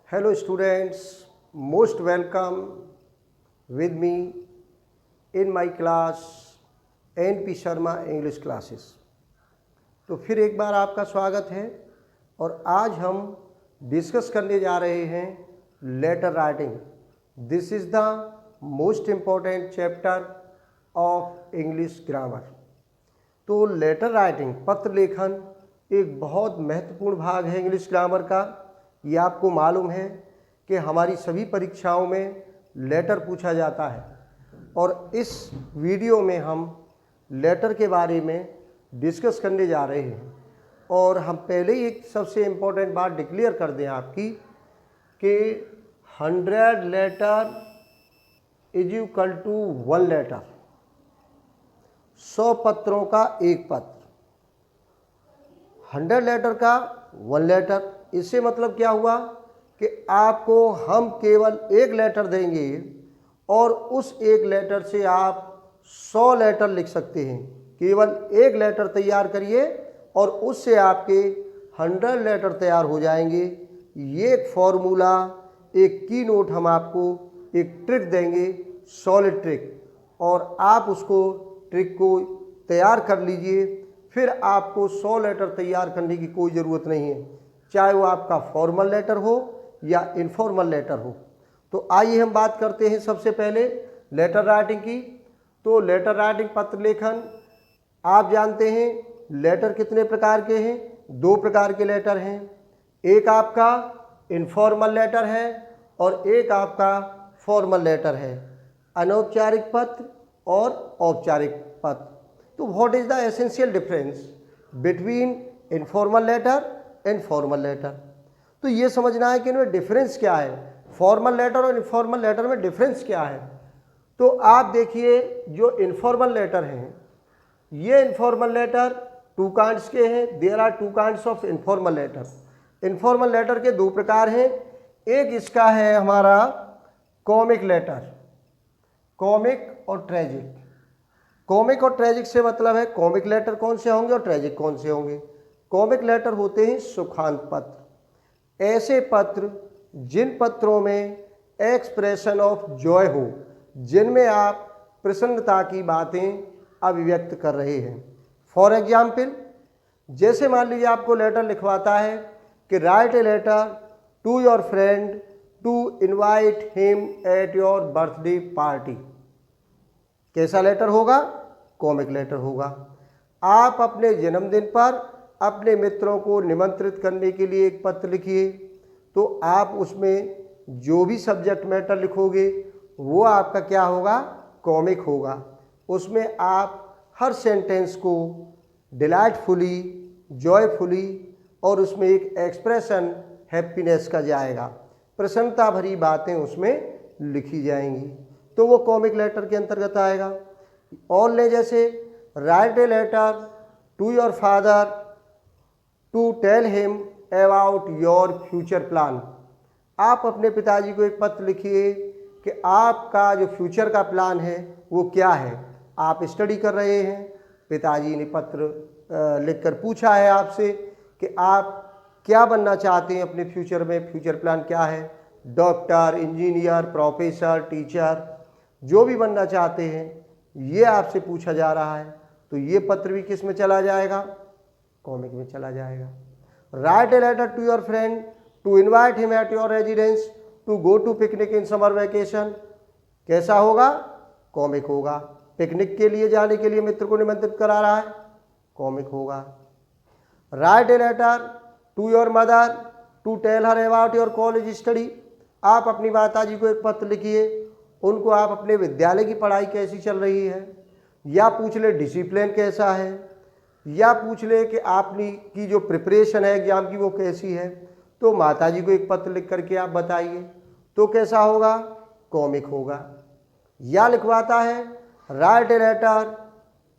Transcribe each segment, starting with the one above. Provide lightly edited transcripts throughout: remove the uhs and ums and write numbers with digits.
Hello students, most welcome with me in my class NP Sharma English classes. तो फिर एक बार आपका स्वागत है और आज हम डिस्कस करने जा रहे हैं letter writing. This is the most important chapter of English grammar. तो लेटर राइटिंग पत्र लेखन एक बहुत महत्वपूर्ण भाग है इंग्लिश ग्रामर का। ये आपको मालूम है कि हमारी सभी परीक्षाओं में लेटर पूछा जाता है और इस वीडियो में हम लेटर के बारे में डिस्कस करने जा रहे हैं। और हम पहले ही एक सबसे इम्पोर्टेंट बात डिक्लेयर कर दें आपकी कि 100 letter is equal to 1 letter. 100 पत्रों का एक पत्र, 100 लेटर का 1 लेटर। इससे मतलब क्या हुआ कि आपको हम केवल एक लेटर देंगे और उस एक लेटर से आप 100 लेटर लिख सकते हैं। केवल एक लेटर तैयार करिए और उससे आपके 100 लेटर तैयार हो जाएंगे। ये एक फॉर्मूला, एक की नोट हम आपको एक ट्रिक देंगे, सॉलिड ट्रिक, और आप उसको ट्रिक को तैयार कर लीजिए। फिर आपको 100 लेटर तैयार करने की कोई ज़रूरत नहीं है, चाहे वो आपका फॉर्मल लेटर हो या इनफॉर्मल लेटर हो। तो आइए हम बात करते हैं सबसे पहले लेटर राइटिंग की। तो लेटर राइटिंग पत्र लेखन, आप जानते हैं लेटर कितने प्रकार के हैं? 2 प्रकार के लेटर हैं। एक आपका इनफॉर्मल लेटर है और एक आपका फॉर्मल लेटर है, अनौपचारिक पत्र और औपचारिक पत्र। तो what is the essential difference between informal letter and formal letter? तो ये समझना है कि इनमें डिफरेंस क्या है, फॉर्मल लेटर और इनफॉर्मल लेटर में डिफरेंस क्या है। तो आप देखिए, जो इनफॉर्मल लेटर हैं, ये इनफॉर्मल लेटर 2 काइंड्स के हैं। There are 2 kinds of informal letter. Informal letter के 2 प्रकार हैं। एक इसका है हमारा कॉमिक लेटर, कॉमिक और ट्रेजिक। कॉमिक और ट्रेजिक से मतलब है कॉमिक लेटर कौन से होंगे और ट्रेजिक कौन से होंगे। कॉमिक लेटर होते हैं सुखांत पत्र, ऐसे पत्र जिन पत्रों में एक्सप्रेशन ऑफ जॉय हो, जिनमें आप प्रसन्नता की बातें अभिव्यक्त कर रहे हैं। फॉर एग्जाम्पल, जैसे मान लीजिए आपको लेटर लिखवाता है कि write a letter to your friend to invite him at your birthday party. कैसा लेटर होगा? कॉमिक लेटर होगा। आप अपने जन्मदिन पर अपने मित्रों को निमंत्रित करने के लिए एक पत्र लिखिए, तो आप उसमें जो भी सब्जेक्ट मैटर लिखोगे वो आपका क्या होगा? कॉमिक होगा। उसमें आप हर सेंटेंस को डिलाइटफुली, जॉयफुली, और उसमें एक एक्सप्रेशन हैप्पीनेस का जाएगा, प्रसन्नता भरी बातें उसमें लिखी जाएंगी। तो वो कॉमिक लेटर के अंतर्गत आएगा। और ले जैसे write a letter to your father to tell him about your future plan. आप अपने पिताजी को एक पत्र लिखिए कि आपका जो फ्यूचर का प्लान है वो क्या है। आप स्टडी कर रहे हैं, पिताजी ने पत्र लिखकर पूछा है आपसे कि आप क्या बनना चाहते हैं अपने फ्यूचर में, फ्यूचर प्लान क्या है। डॉक्टर, इंजीनियर, प्रोफेसर, टीचर, जो भी बनना चाहते हैं, ये आपसे पूछा जा रहा है। तो ये पत्र भी किस में चला जाएगा? कॉमिक में चला जाएगा। Write a letter to your friend to invite him at your residence to go to picnic in summer vacation. कैसा होगा? कॉमिक होगा। पिकनिक के लिए जाने के लिए मित्र को निमंत्रित करा रहा है, कॉमिक होगा। Write a letter to your mother to tell her about your college study. आप अपनी माताजी को एक पत्र लिखिए, उनको आप अपने विद्यालय की पढ़ाई कैसी चल रही है, या पूछ ले डिसिप्लिन कैसा है, या पूछ ले कि आपने की जो प्रिपरेशन है एग्जाम की वो कैसी है। तो माताजी को एक पत्र लिख करके आप बताइए, तो कैसा होगा? कॉमिक होगा। या लिखवाता है write a letter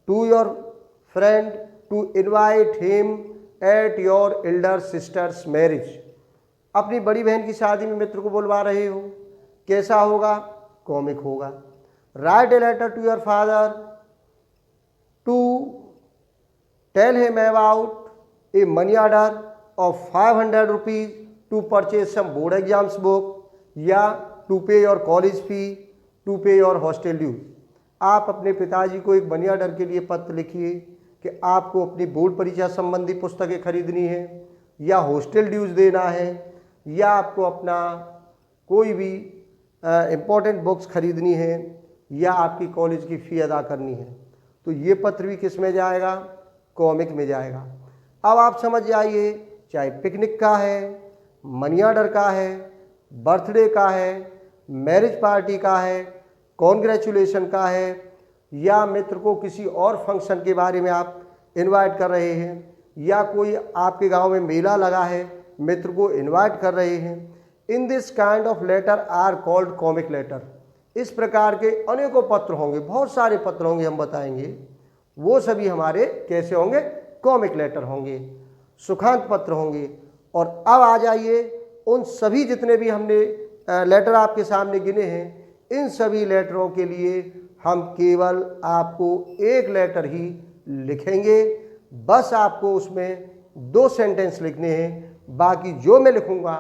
to your friend to invite him at your elder sister's marriage. अपनी बड़ी बहन की शादी में मित्र को बुलवा रहे हो, कैसा होगा? कॉमिक होगा। Write a letter to your father to tell him about a money order of 500 rupees to purchase some board exams book या to pay your college fee, to pay your hostel dues. आप अपने पिताजी को एक money order के लिए पत्र लिखिए कि आपको अपनी बोर्ड परीक्षा संबंधी पुस्तकें खरीदनी है या हॉस्टल ड्यूज देना है या आपको अपना कोई भी इम्पोर्टेंट बुक्स खरीदनी है या आपकी कॉलेज की फ़ी अदा करनी है। तो ये पत्र भी किस में जाएगा? कॉमिक में जाएगा। अब आप समझ जाइए, चाहे पिकनिक का है, मनी ऑर्डर का है, बर्थडे का है, मैरिज पार्टी का है, कॉन्ग्रेचुलेशन का है या मित्र को किसी और फंक्शन के बारे में आप इनवाइट कर रहे हैं या कोई आपके गांव में मेला लगा है, मित्र को इनवाइट कर रहे हैं। In this kind of letter are called comic letter. इस प्रकार के अनेकों पत्र होंगे, बहुत सारे पत्र होंगे, हम बताएंगे। वो सभी हमारे कैसे होंगे? कॉमिक लेटर होंगे, सुखांत पत्र होंगे। और अब आ जाइए, उन सभी जितने भी हमने लेटर आपके सामने गिने हैं, इन सभी लेटरों के लिए हम केवल आपको एक लेटर ही लिखेंगे। बस आपको उसमें 2 सेंटेंस लिखने हैं, बाकी जो मैं लिखूंगा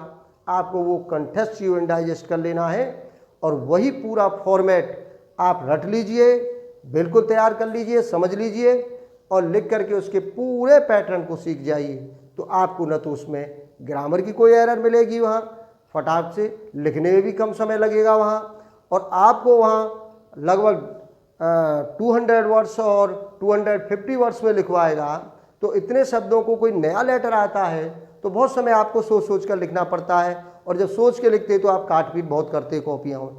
आपको वो कंठस्थ एंड डाइजेस्ट कर लेना है और वही पूरा फॉर्मेट आप रट लीजिए, बिल्कुल तैयार कर लीजिए, समझ लीजिए और लिख करके उसके पूरे पैटर्न को सीख जाइए। तो आपको न तो उसमें ग्रामर की कोई एरर मिलेगी, वहाँ फटाक से लिखने में भी कम समय लगेगा वहाँ, और आपको वहाँ लगभग 200 वर्ड्स और 250 वर्ड्स में लिखवाएगा। तो इतने शब्दों को कोई नया लेटर आता है तो बहुत समय आपको सोच सोच कर लिखना पड़ता है, और जब सोच के लिखते तो आप काट पीट बहुत करते कॉपियाँ में।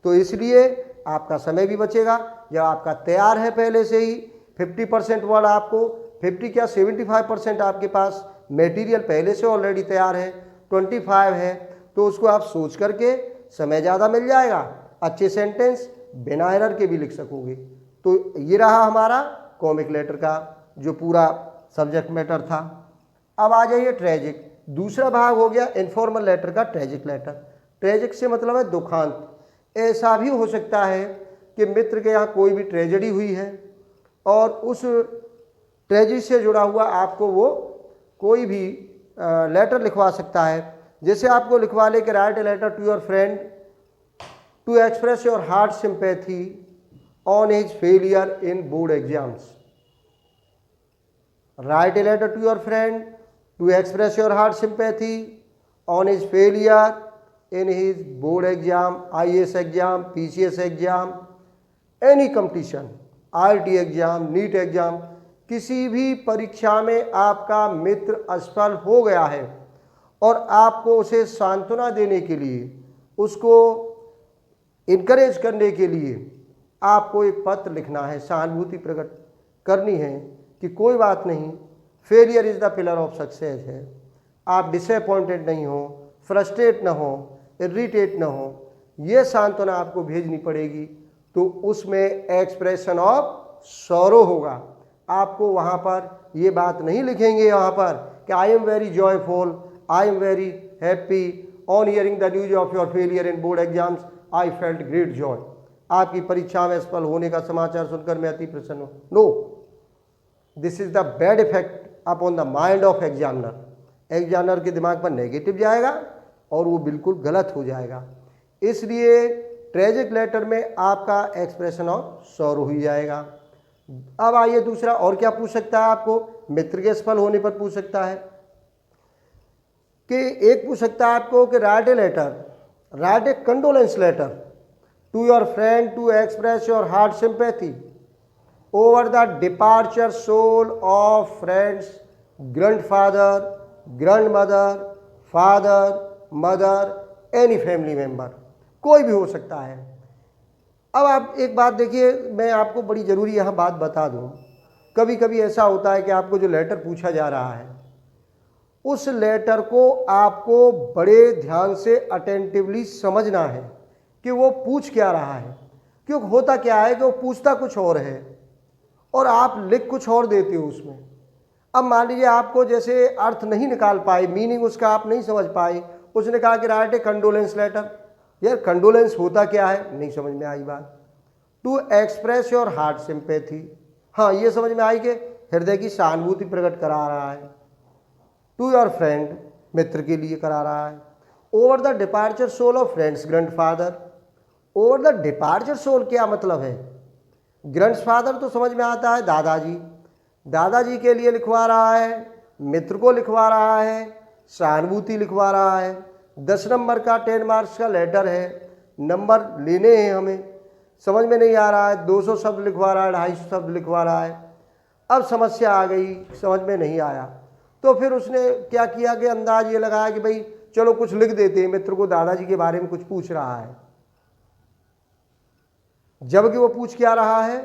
तो इसलिए आपका समय भी बचेगा। जब आपका तैयार है पहले से ही 50% वर्ड, आपको 50 क्या 75% आपके पास मटेरियल पहले से ऑलरेडी तैयार है, 25 है, तो उसको आप सोच करके समय ज़्यादा मिल जाएगा, अच्छे सेंटेंस बिना एरर के भी लिख सकोगे। तो ये रहा हमारा कॉमिक लेटर का जो पूरा सब्जेक्ट मैटर था। अब आ जाइए ट्रेजिक। दूसरा भाग हो गया इनफॉर्मल लेटर का, ट्रेजिक लेटर। ट्रेजिक से मतलब है दुखांत। ऐसा भी हो सकता है कि मित्र के यहाँ कोई भी ट्रेजेडी हुई है और उस ट्रेजेडी से जुड़ा हुआ आपको वो कोई भी लेटर लिखवा सकता है। जैसे आपको लिखवा ले कि write a letter to your friend to express your heart sympathy on his failure in board exams. Write a letter to your friend to express your heart sympathy on his failure in his board exam, IAS exam, PCS exam, any competition, IIT exam, NEET exam, किसी भी परीक्षा में आपका मित्र असफल हो गया है और आपको उसे सांत्वना देने के लिए, उसको इनकरेज करने के लिए आपको एक पत्र लिखना है, सहानुभूति प्रकट करनी है कि कोई बात नहीं, failure is the pillar of success है। आप डिसअपॉइंटेड नहीं हो, फ्रस्ट्रेट ना हो, इरिटेट ना हो, ये सांत्वना आपको भेजनी पड़ेगी। तो उसमें एक्सप्रेशन ऑफ सॉरो होगा। आपको वहाँ पर ये बात नहीं लिखेंगे वहाँ पर कि I am very joyful, I am very happy on hearing the news of your failure in board exams, I felt great Joy. आपकी परीक्षा में असफल होने का समाचार सुनकर मैं अति प्रसन्न हूँ। No, this is the bad effect upon the mind of examiner. Examiner के दिमाग पर नेगेटिव जाएगा और वो बिल्कुल गलत हो जाएगा। इसलिए ट्रेजिक लेटर में आपका एक्सप्रेशन ऑफ सॉरो ही जाएगा। अब आइए दूसरा, और क्या पूछ सकता है आपको? मित्र के असफल होने पर पूछ सकता है कि एक पूछ सकता है आपको कि write a letter, write a condolence letter to your friend to express your heart sympathy over the departure soul of friend's grandfather, grandmother, father, mother, any family member, कोई भी हो सकता है। अब आप एक बात देखिए, मैं आपको बड़ी ज़रूरी यहाँ बात बता दूँ। कभी कभी ऐसा होता है कि आपको जो लेटर पूछा जा रहा है उस लेटर को आपको बड़े ध्यान से अटेंटिवली समझना है कि वो पूछ क्या रहा है। क्योंकि होता क्या है कि वो पूछता कुछ और है और आप लिख कुछ और देते हो उसमें। अब मान लीजिए आपको जैसे अर्थ नहीं निकाल पाए, मीनिंग उसका आप नहीं समझ पाए, उसने कहा कि राइट ए कंडोलेंस लेटर। यार कंडोलेंस होता क्या है, नहीं समझ में आई बात। To express your heart sympathy, हाँ ये समझ में आई कि हृदय की सहानुभूति प्रकट करा रहा है। टू योर फ्रेंड, मित्र के लिए करा रहा है। Over the departure soul of friends grandfather. Over the departure soul क्या मतलब है? ग्रैंडफादर तो समझ में आता है दादाजी, दादाजी के लिए लिखवा रहा है, मित्र को लिखवा रहा है, सहानुभूति लिखवा रहा है। 10 नंबर का 10 मार्क्स का लेटर है, नंबर लेने हैं हमें, समझ में नहीं आ रहा है, 200 शब्द लिखवा रहा है, 250 शब्द लिखवा रहा है। अब समस्या आ गई, समझ में नहीं आया, तो फिर उसने क्या किया कि अंदाज ये लगाया कि भाई चलो कुछ लिख देते हैं, मित्र को दादाजी के बारे में कुछ पूछ रहा है। जबकि वो पूछ क्या रहा है,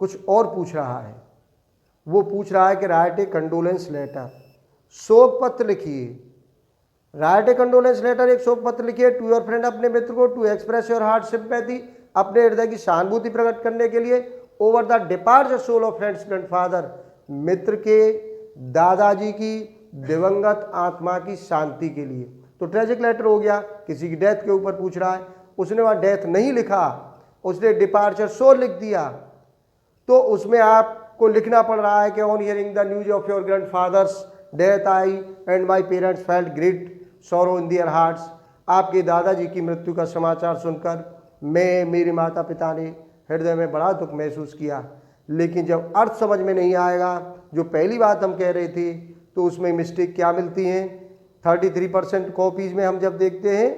कुछ और पूछ रहा है। वो पूछ रहा है कि राइट ए कंडोलेंस लेटर, शोक पत्र लिखिए। राइट ए कंडोलेंस लेटर, एक शोक पत्र लिखिए टू योर फ्रेंड, अपने मित्र को, to express your heart sympathy, अपने हृदय की सहानुभूति प्रकट करने के लिए, over the departure soul of friends grandfather, मित्र के दादाजी की दिवंगत आत्मा की शांति के लिए। तो ट्रेजिक लेटर हो गया, किसी की डेथ के ऊपर पूछ रहा है, उसने वहाँ डेथ नहीं लिखा, उसने डिपार्चर सोल लिख दिया। तो उसमें आपको लिखना पड़ रहा है कि on hearing the news of your grandfathers death I and my parents felt great sorrow in their hearts. आपके दादाजी की मृत्यु का समाचार सुनकर मेरे माता पिता ने हृदय में बड़ा दुख महसूस किया। लेकिन जब अर्थ समझ में नहीं आएगा, जो पहली बात हम कह रहे थे, तो उसमें मिस्टेक क्या मिलती हैं? 33% कॉपीज़ में हम जब देखते हैं,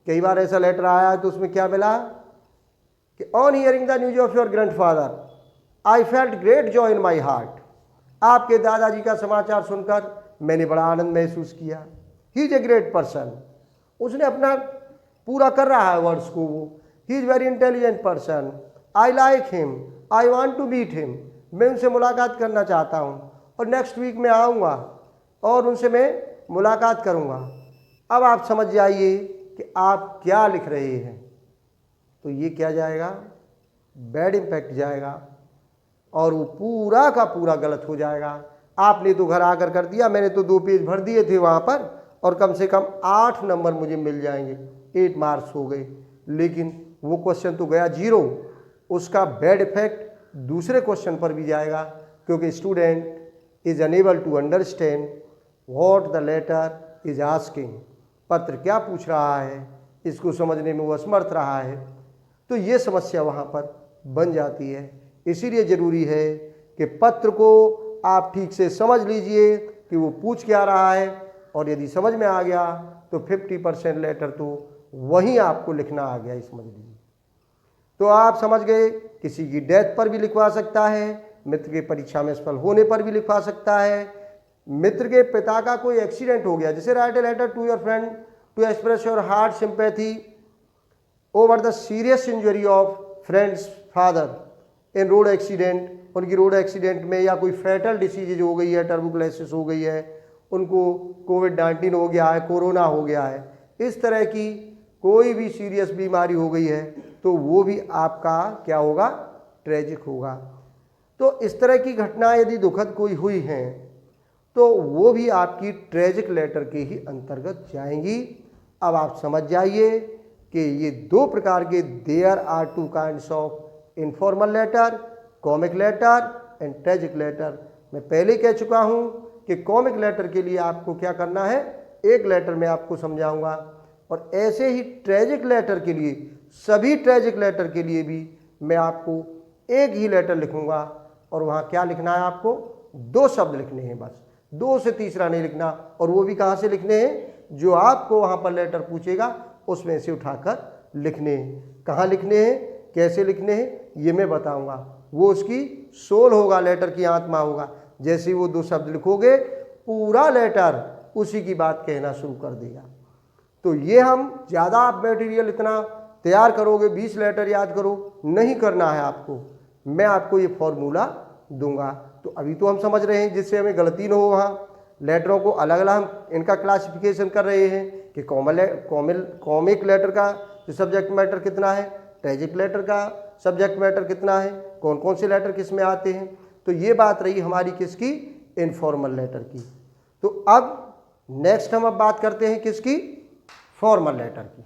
कई बार ऐसा लेटर आया तो उसमें क्या मिला कि on hearing the news of your grandfather I felt great joy in my heart. आपके दादाजी का समाचार सुनकर मैंने बड़ा आनंद महसूस किया। He is a great person, उसने अपना पूरा कर रहा है वर्ड्स को। वो he is very intelligent person, I like him, I want to meet him. मैं उनसे मुलाकात करना चाहता हूँ और नेक्स्ट वीक में आऊँगा और उनसे मैं मुलाकात करूँगा। अब आप समझ जाइए कि आप क्या लिख रहे हैं। तो ये क्या जाएगा? बैड इम्पैक्ट जाएगा और वो पूरा का पूरा गलत हो जाएगा। आपने तो घर आकर कर दिया, मैंने तो 2 पेज भर दिए थे वहाँ पर और कम से कम 8 नंबर मुझे मिल जाएंगे, 8 मार्क्स हो गए। लेकिन वो क्वेश्चन तो गया 0, उसका बैड इफेक्ट दूसरे क्वेश्चन पर भी जाएगा, क्योंकि student is unable to understand what the letter is asking. पत्र क्या पूछ रहा है, इसको समझने में वो असमर्थ रहा है। तो ये समस्या वहाँ पर बन जाती है। इसीलिए ज़रूरी है कि पत्र को आप ठीक से समझ लीजिए कि वो पूछ क्या रहा है, और यदि समझ में आ गया तो 50% लेटर तो वहीं आपको लिखना आ गया, समझ लीजिए। तो आप समझ गए, किसी की डेथ पर भी लिखवा सकता है, मित्र के परीक्षा में सफल होने पर भी लिखवा सकता है, मित्र के पिता का कोई एक्सीडेंट हो गया, जैसे write a letter to your friend to express your heart sympathy over the serious injury of friend's father in road accident. उनकी रोड एक्सीडेंट में या कोई फैटल डिसीज हो गई है, टर्बुकुलेसिस हो गई है, उनको कोविड-19 हो गया है, कोरोना हो गया है, इस तरह की कोई भी सीरियस बीमारी हो गई है, तो वो भी आपका क्या होगा? ट्रेजिक होगा। तो इस तरह की घटना यदि दुखद कोई हुई हैं तो वो भी आपकी ट्रेजिक लेटर के ही अंतर्गत जाएंगी। अब आप समझ जाइए कि ये 2 प्रकार के there are 2 kinds of informal letter, comic letter and tragic letter. मैं पहले कह चुका हूँ कि कॉमिक लेटर के लिए आपको क्या करना है, एक लेटर में आपको समझाऊंगा, और ऐसे ही ट्रेजिक लेटर के लिए, सभी ट्रेजिक लेटर के लिए भी मैं आपको एक ही लेटर लिखूंगा, और वहाँ क्या लिखना है आपको? 2 शब्द लिखने हैं बस, 2 से तीसरा नहीं लिखना। और वो भी कहाँ से लिखने हैं? जो आपको वहाँ पर लेटर पूछेगा उसमें से उठाकर लिखने हैं। कहाँ लिखने हैं, कैसे लिखने हैं, ये मैं बताऊंगा। वो उसकी सोल होगा, लेटर की आत्मा होगा। जैसे वो 2 शब्द लिखोगे, पूरा लेटर उसी की बात कहना शुरू कर देगा। तो ये हम ज़्यादा आप मटेरियल इतना तैयार करोगे, 20 लेटर याद करो, नहीं करना है आपको। मैं आपको ये फॉर्मूला दूंगा। तो अभी तो हम समझ रहे हैं, जिससे हमें गलती न हो। वहाँ लेटरों को अलग अलग हम इनका क्लासिफिकेशन कर रहे हैं कि कॉमिक लेटर का जो सब्जेक्ट मैटर कितना है, ट्रेजिक लेटर का सब्जेक्ट मैटर कितना है, कौन कौन से लेटर किस में आते हैं। तो ये बात रही हमारी किसकी? इनफॉर्मल लेटर की। तो अब नेक्स्ट हम अब बात करते हैं किसकी? फॉर्मल लेटर की।